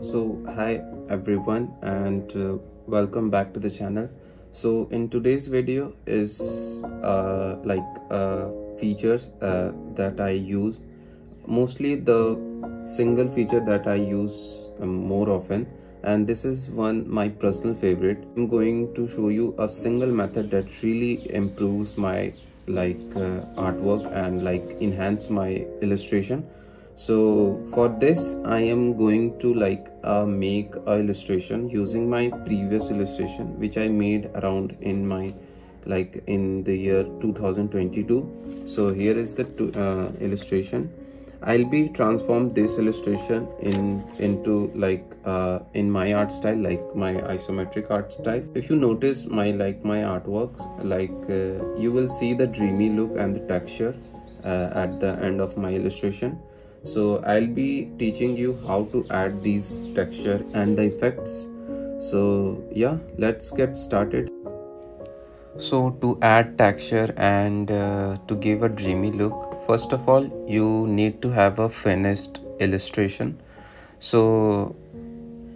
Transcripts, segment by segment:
So hi everyone, and welcome back to the channel. So in today's video is features that I use, mostly the single feature that I use more often, and this is one my personal favorite. I'm going to show you a single method that really improves my artwork and enhance my illustration. So for this I am going to make a illustration using my previous illustration which I made around in my in the year 2022. So here is the illustration. I'll be transform this illustration into in my art style, like my isometric art style. If you notice my artworks, you will see the dreamy look and the texture at the end of my illustration. So I'll be teaching you how to add these texture and the effects. So yeah, let's get started. So to add texture and to give a dreamy look, first of all you need to have a finished illustration. So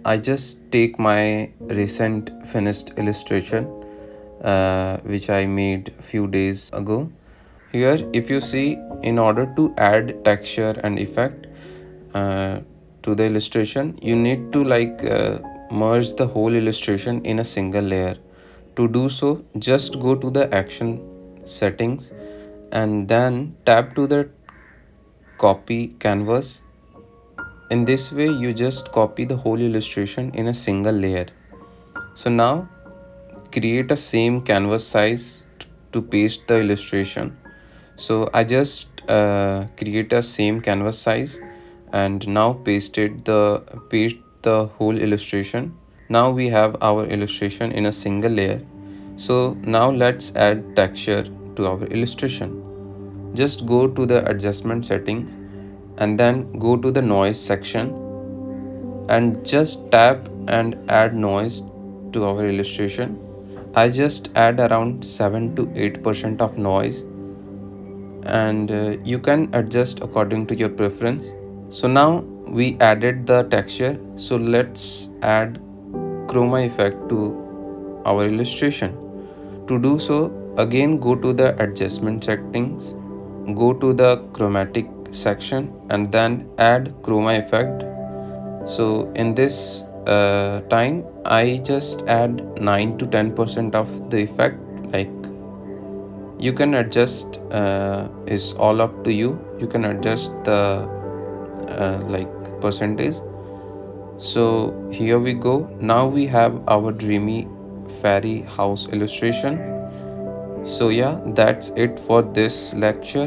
I just take my recent finished illustration which I made a few days ago. Here if you see, in order to add texture and effect to the illustration, you need to merge the whole illustration in a single layer. To do so, just go to the action settings and then tap to the copy canvas. In this way you just copy the whole illustration in a single layer. So now create a same canvas size to paste the illustration. So I just create a same canvas size and now paste the whole illustration. Now we have our illustration in a single layer. So now let's add texture to our illustration. Just go to the adjustment settings and then go to the noise section and just tap and add noise to our illustration. I just add around 7 to 8% of noise, and you can adjust according to your preference. So now we added the texture, so let's add chroma effect to our illustration. To do so, again go to the adjustment settings, go to the chromatic section and then add chroma effect. So in this time I just add 9 to 10% of the effect. You can adjust, is all up to you. You can adjust the percentage. So here we go. Now we have our dreamy fairy house illustration. So yeah, that's it for this lecture,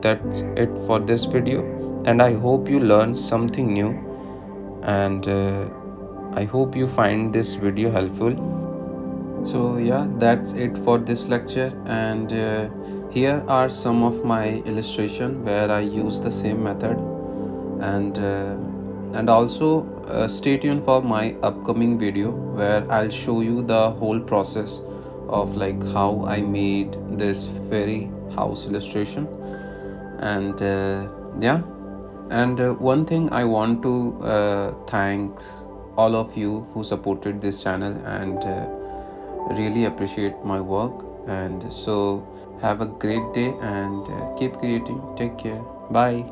that's it for this video, and I hope you learned something new, and I hope you find this video helpful. So yeah, that's it for this lecture, and here are some of my illustration where I use the same method, and also stay tuned for my upcoming video where I'll show you the whole process of how I made this fairy house illustration. And yeah, and one thing I want to thanks all of you who supported this channel and really appreciate my work. And so have a great day and keep creating. Take care. Bye.